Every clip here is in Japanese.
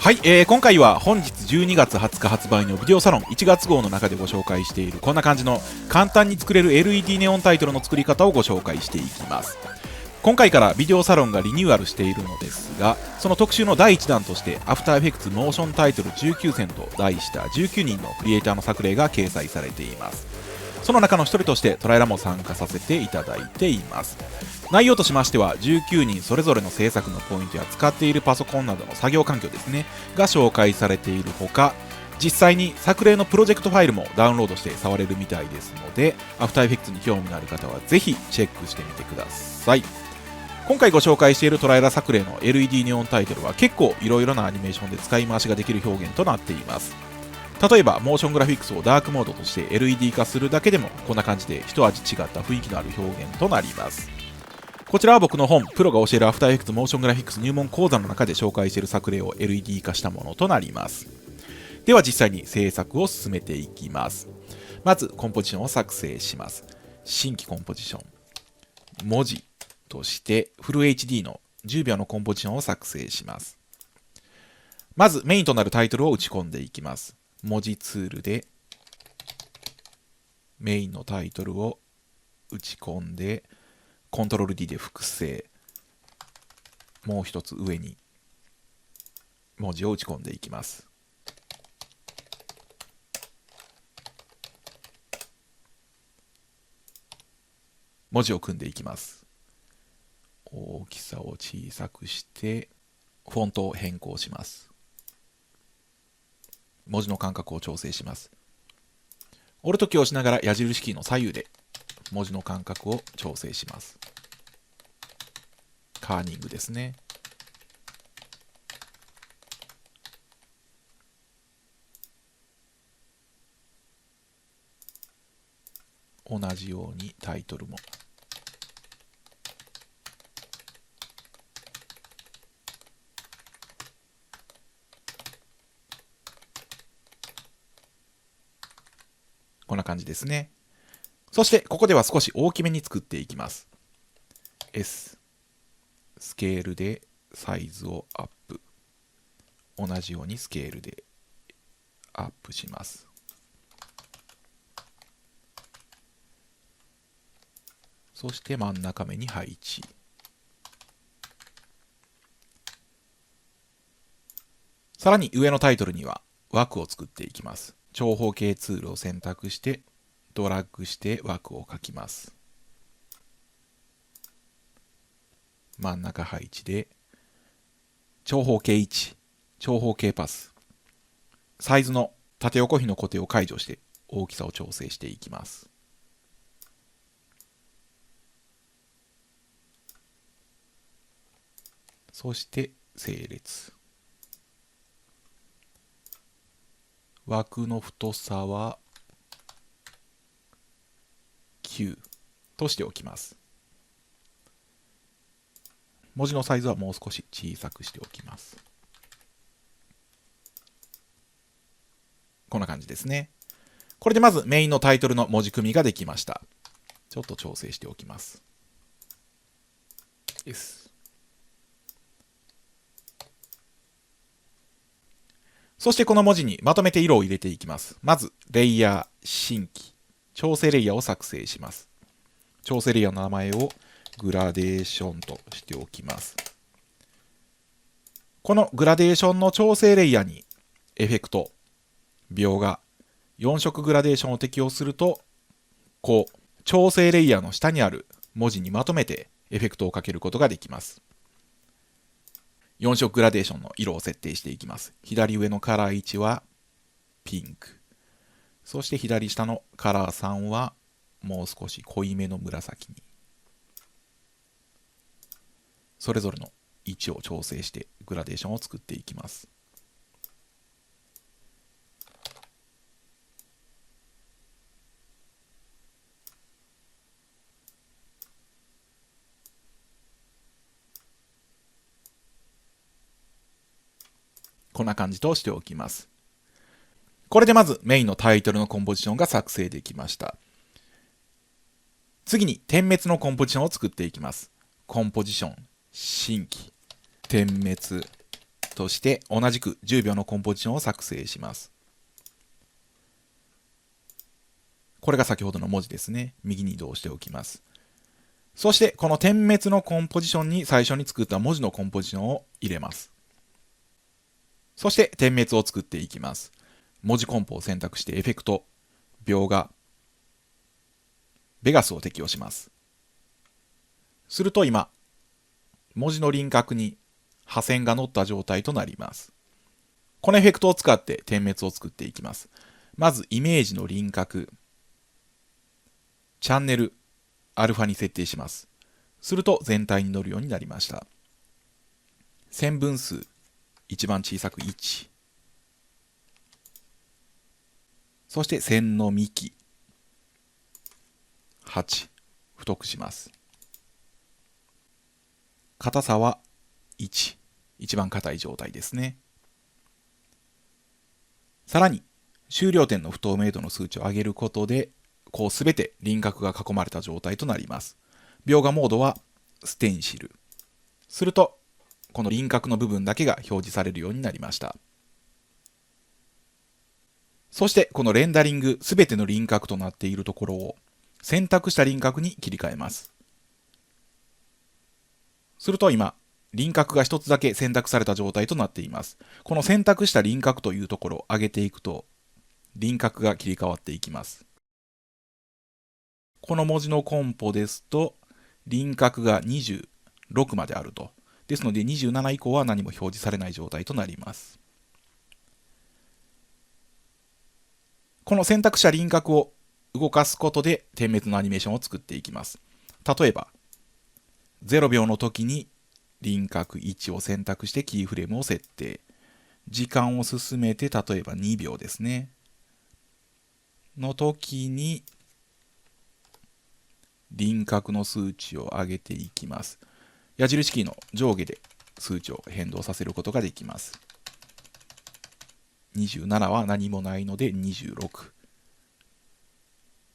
はい、今回は本日12月20日発売のビデオサロン1月号の中でご紹介しているこんな感じの簡単に作れる LED ネオンタイトルの作り方をご紹介していきます。今回からビデオサロンがリニューアルしているのですが、その特集の第1弾としてアフターエフェクツモーションタイトル19選と題した19人のクリエイターの作例が掲載されています。その中の一人としてトライラも参加させていただいています。内容としましては19人それぞれの制作のポイントや使っているパソコンなどの作業環境ですねが紹介されているほか、実際に作例のプロジェクトファイルもダウンロードして触れるみたいですので、アフターエフェクツに興味のある方はぜひチェックしてみてください。今回ご紹介しているトライラ作例の LED ネオンタイトルは結構いろいろなアニメーションで使い回しができる表現となっています。例えばモーショングラフィックスをダークモードとして LED 化するだけでもこんな感じで一味違った雰囲気のある表現となります。こちらは僕の本プロが教えるアフターエフェクツモーショングラフィックス入門講座の中で紹介している作例を LED 化したものとなります。では実際に制作を進めていきます。まずコンポジションを作成します。新規コンポジション、文字としてフル HD の10秒のコンポジションを作成します。まずメインとなるタイトルを打ち込んでいきます。文字ツールでメインのタイトルを打ち込んで、コントロール D で複製、もう一つ上に文字を打ち込んでいきます。文字を組んでいきます。大きさを小さくしてフォントを変更します。文字の間隔を調整します。オルトキーを押しながら矢印キーの左右で文字の間隔を調整します。カーニングですね。同じようにタイトルも。こんな感じですね。そしてここでは少し大きめに作っていきます。S、スケールでサイズをアップ。同じようにスケールでアップします。そして真ん中目に配置。さらに上のタイトルには枠を作っていきます。長方形ツールを選択してドラッグして枠を書きます。真ん中配置で長方形1、長方形パス、サイズの縦横比の固定を解除して大きさを調整していきます。そして整列。枠の太さは9としておきます。文字のサイズはもう少し小さくしておきます。こんな感じですね。これでまずメインのタイトルの文字組みができました。ちょっと調整しておきます。そしてこの文字にまとめて色を入れていきます。まずレイヤー、新規、調整レイヤーを作成します。調整レイヤーの名前をグラデーションとしておきます。このグラデーションの調整レイヤーにエフェクト、描画、4色グラデーションを適用すると、こう調整レイヤーの下にある文字にまとめてエフェクトをかけることができます。4色グラデーションの色を設定していきます。左上のカラー1はピンク。そして左下のカラー3はもう少し濃いめの紫に。それぞれの位置を調整してグラデーションを作っていきます。こんな感じとしておきます。これでまずメインのタイトルのコンポジションが作成できました。次に点滅のコンポジションを作っていきます。コンポジション、新規、点滅、として同じく10秒のコンポジションを作成します。これが先ほどの文字ですね。右に移動しておきます。そしてこの点滅のコンポジションに最初に作った文字のコンポジションを入れます。そして点滅を作っていきます。文字コンポを選択してエフェクト、描画、ベガスを適用します。すると今、文字の輪郭に破線が乗った状態となります。このエフェクトを使って点滅を作っていきます。まずイメージの輪郭、チャンネル、アルファに設定します。すると全体に乗るようになりました。線分数、一番小さく1。そして線の幹、8。太くします。硬さは1。一番硬い状態ですね。さらに、終了点の不透明度の数値を上げることで、こうすべて輪郭が囲まれた状態となります。描画モードはステンシル。すると、この輪郭の部分だけが表示されるようになりました。そして、このレンダリングすべての輪郭となっているところを選択した輪郭に切り替えます。すると今、輪郭が一つだけ選択された状態となっています。この選択した輪郭というところを上げていくと、輪郭が切り替わっていきます。この文字のコンポですと、輪郭が26まであると。ですので27以降は何も表示されない状態となります。この選択した輪郭を動かすことで点滅のアニメーションを作っていきます。例えば、0秒の時に輪郭1を選択してキーフレームを設定。時間を進めて、例えば2秒ですね。の時に、輪郭の数値を上げていきます。矢印キーの上下で数値を変動させることができます。27は何もないので26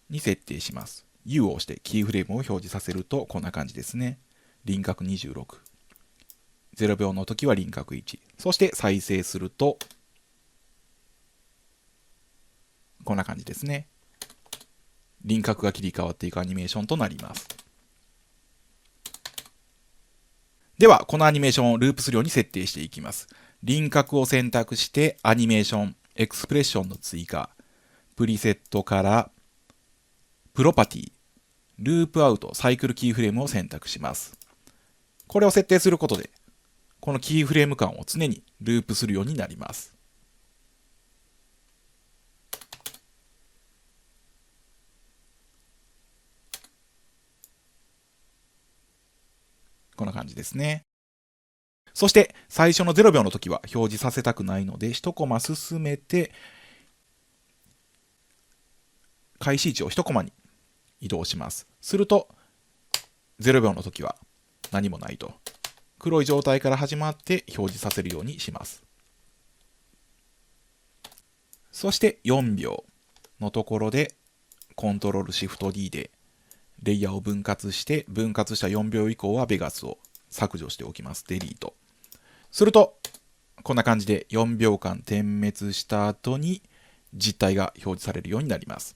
に設定します。U を押してキーフレームを表示させるとこんな感じですね。輪郭26。0秒の時は輪郭1。そして再生すると、こんな感じですね。輪郭が切り替わっていくアニメーションとなります。では、このアニメーションをループするように設定していきます。輪郭を選択して、アニメーション、エクスプレッションの追加、プリセットから、プロパティ、ループアウト、サイクルキーフレームを選択します。これを設定することで、このキーフレーム間を常にループするようになります。こんな感じですね。そして最初の0秒の時は表示させたくないので1コマ進めて開始位置を1コマに移動します。すると0秒の時は何もないと。黒い状態から始まって表示させるようにします。そして4秒のところでコントロールシフト D でレイヤーを分割して、分割した4秒以降はベガスを削除しておきます。デリート。すると、こんな感じで4秒間点滅した後に実体が表示されるようになります。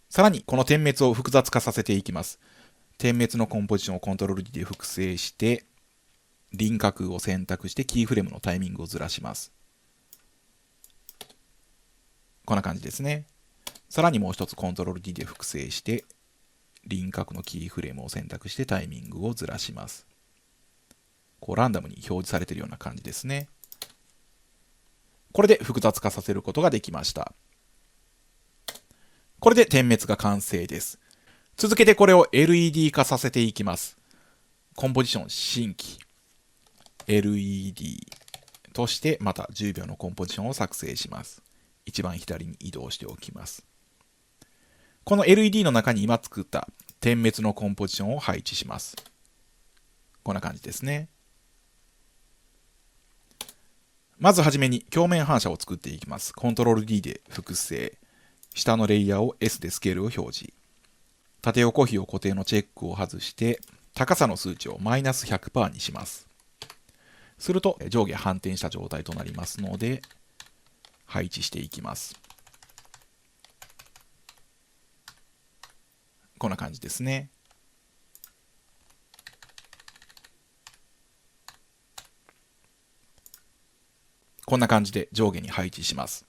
さらに、この点滅を複雑化させていきます。点滅のコンポジションをコントロール D で複製して、輪郭を選択してキーフレームのタイミングをずらします。こんな感じですね。さらにもう一つコントロール D で複製して、輪郭のキーフレームを選択してタイミングをずらします。こうランダムに表示されているような感じですね。これで複雑化させることができました。これで点滅が完成です。続けてこれを LED 化させていきます。コンポジション新規 LED としてまた10秒のコンポジションを作成します。一番左に移動しておきます。この LED の中に今作った点滅のコンポジションを配置します。こんな感じですね。まずはじめに鏡面反射を作っていきます。コントロール D で複製。下のレイヤーを S でスケールを表示。縦横比を固定のチェックを外して、高さの数値をマイナス100%にします。すると上下反転した状態となりますので、配置していきます。こんな感じですね。こんな感じで上下に配置します。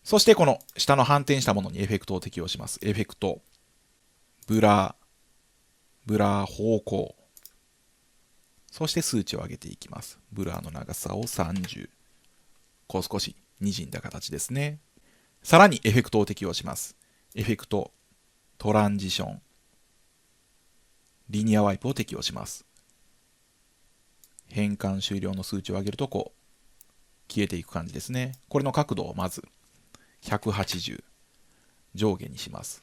そしてこの下の反転したものにエフェクトを適用します。エフェクト、ブラー方向。そして数値を上げていきます。ブラーの長さを30。こう少し滲んだ形ですね。さらにエフェクトを適用します。エフェクト、トランジション、リニアワイプを適用します。変換終了の数値を上げるとこう消えていく感じですね。これの角度をまず180上下にします。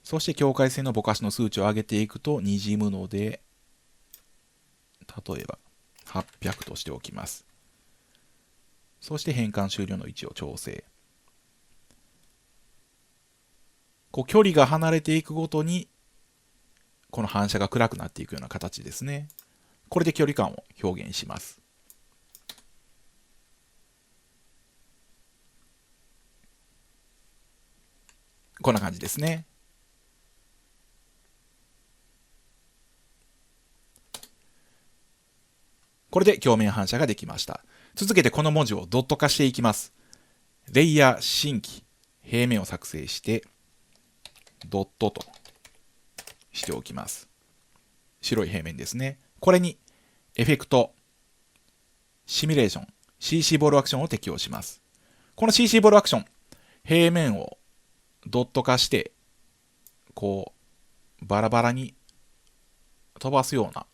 そして境界線のぼかしの数値を上げていくと滲むので、例えば800としておきます。そして変換終了の位置を調整。こう距離が離れていくごとにこの反射が暗くなっていくような形ですね。これで距離感を表現します。こんな感じですね。これで鏡面反射ができました。続けてこの文字をドット化していきます。レイヤー新規、平面を作成して、ドットとしておきます。白い平面ですね。これにエフェクト、シミュレーション、CC ボールアクションを適用します。この CC ボールアクション、平面をドット化して、こう、バラバラに飛ばすような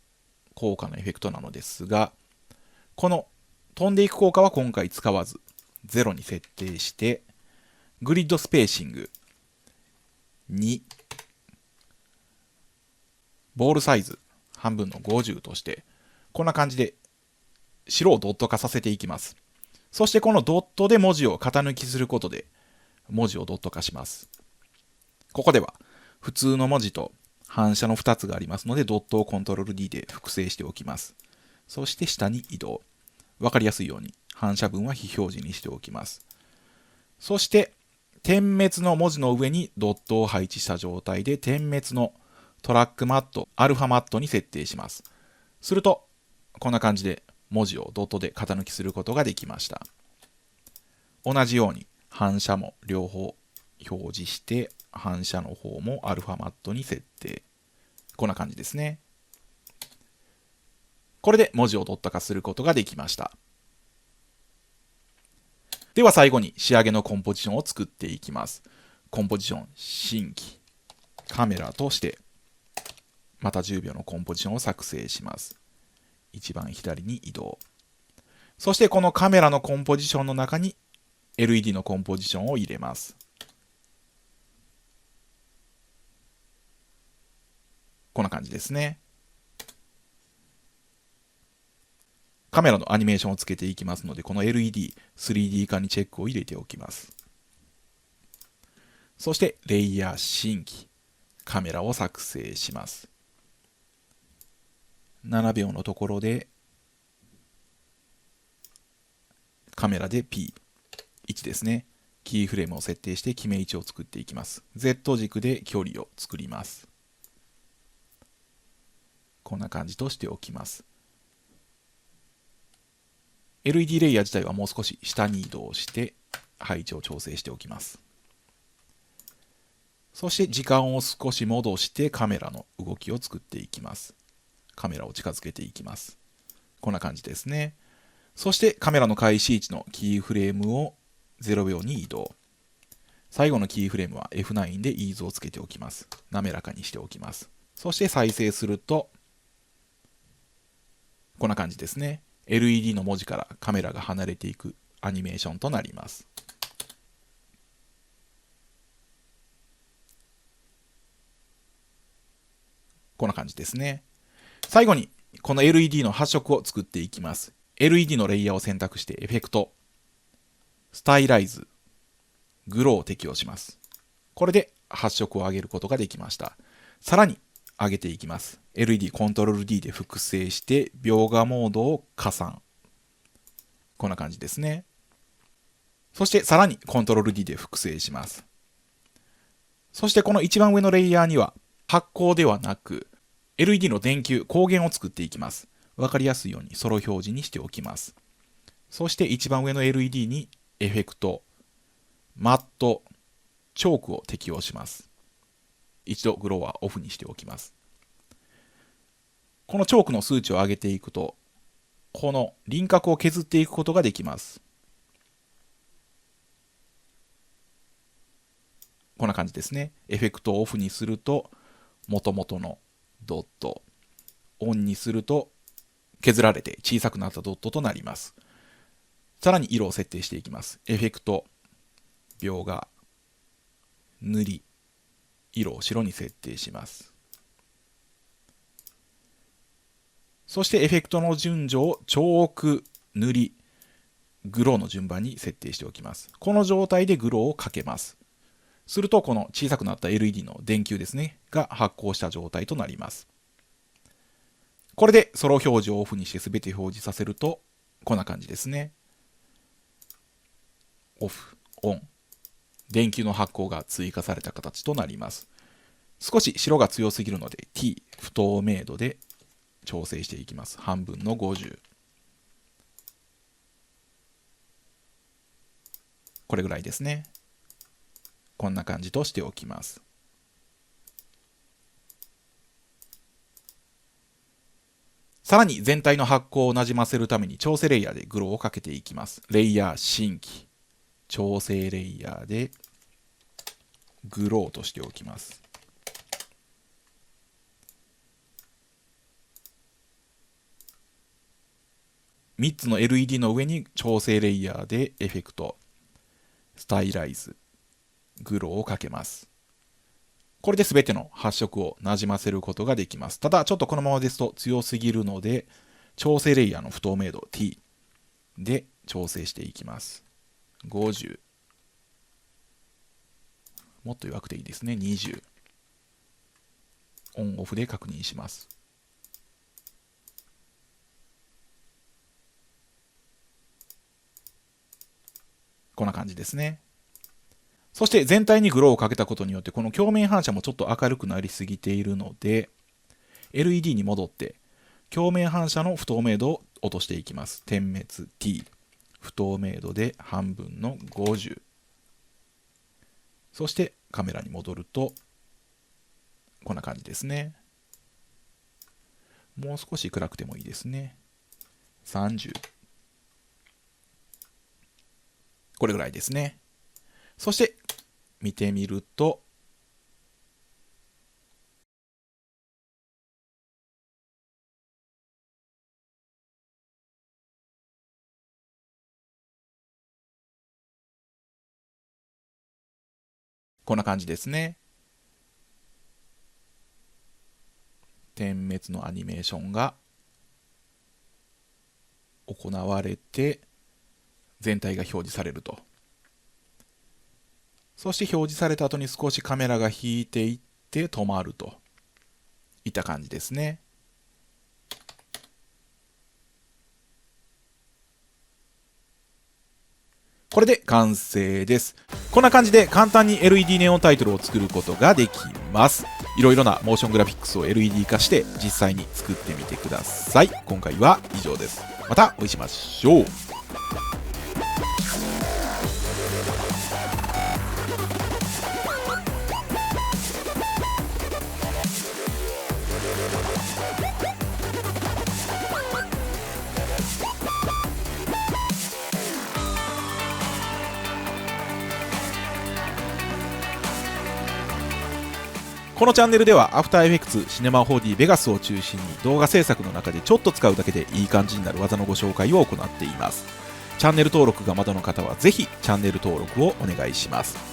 効果のエフェクトなのですが、この飛んでいく効果は今回使わず、0に設定して、グリッドスペーシング2、ボールサイズ半分の50として、こんな感じで白をドット化させていきます。そしてこのドットで文字を型抜きすることで、文字をドット化します。ここでは普通の文字と反射の2つがありますので、ドットをコントロール D で複製しておきます。そして下に移動。わかりやすいように反射文は非表示にしておきます。そして点滅の文字の上にドットを配置した状態で、点滅のトラックマット、アルファマットに設定します。するとこんな感じで文字をドットで型抜きすることができました。同じように反射も両方表示して、反射の方もアルファマットに設定。こんな感じですね。これで文字をドット化することができました。では最後に仕上げのコンポジションを作っていきます。コンポジション、新規、カメラとして、また10秒のコンポジションを作成します。一番左に移動。そしてこのカメラのコンポジションの中に LED のコンポジションを入れます。こんな感じですね。カメラのアニメーションをつけていきますので、この LED、3D 化にチェックを入れておきます。そして、レイヤー新規、カメラを作成します。7秒のところで、カメラで P、1ですね。キーフレームを設定して決め位置を作っていきます。Z 軸で距離を作ります。こんな感じとしておきます。LED レイヤー自体はもう少し下に移動して配置を調整しておきます。そして時間を少し戻してカメラの動きを作っていきます。カメラを近づけていきます。こんな感じですね。そしてカメラの開始位置のキーフレームを0秒に移動。最後のキーフレームは F9 でイーズをつけておきます。滑らかにしておきます。そして再生すると、こんな感じですね。LED の文字からカメラが離れていくアニメーションとなります。こんな感じですね。最後にこの LED の発色を作っていきます。LED のレイヤーを選択してエフェクト、スタイライズ、グローを適用します。これで発色を上げることができました。さらに上げていきます。LED コントロール D で複製して描画モードを加算。こんな感じですね。そしてさらにコントロール D で複製します。そしてこの一番上のレイヤーには発光ではなく LED の電球、光源を作っていきます。わかりやすいようにソロ表示にしておきます。そして一番上の LED にエフェクト、マット、チョークを適用します。一度グローはオフにしておきます。このチョークの数値を上げていくと、この輪郭を削っていくことができます。こんな感じですね。エフェクトをオフにすると、元々のドット、オンにすると、削られて小さくなったドットとなります。さらに色を設定していきます。エフェクト、描画、塗り、色を白に設定します。そしてエフェクトの順序をチョーク、塗り、グローの順番に設定しておきます。この状態でグローをかけます。するとこの小さくなった LED の電球ですね、が発光した状態となります。これでソロ表示をオフにして全て表示させると、こんな感じですね。オフ、オン。電球の発光が追加された形となります。少し白が強すぎるので T 不透明度で調整していきます。半分の50。これぐらいですね。こんな感じとしておきます。さらに全体の発光をなじませるために調整レイヤーでグローをかけていきます。レイヤー新規。調整レイヤーでグローとしておきます。3つの LED の上に調整レイヤーでエフェクト、スタイライズ、グローをかけます。これで全ての発色をなじませることができます。ただちょっとこのままですと強すぎるので、調整レイヤーの不透明度 T で調整していきます。50。もっと弱くていいですね。20。オンオフで確認します。こんな感じですね。そして全体にグローをかけたことによって、この鏡面反射もちょっと明るくなりすぎているので、LED に戻って、鏡面反射の不透明度を落としていきます。点滅 T。不透明度で半分の50。そしてカメラに戻ると、こんな感じですね。もう少し暗くてもいいですね。30。これぐらいですね。そして見てみると、こんな感じですね。点滅のアニメーションが行われて、全体が表示されると。そして表示された後に少しカメラが引いていって止まるといった感じですね。これで完成です。こんな感じで簡単に LED ネオンタイトルを作ることができます。いろいろなモーショングラフィックスを LED 化して実際に作ってみてください。今回は以上です。またお会いしましょう。このチャンネルでは After Effects Cinema 4D Vegas を中心に動画制作の中でちょっと使うだけでいい感じになる技のご紹介を行っています。チャンネル登録がまだの方はぜひチャンネル登録をお願いします。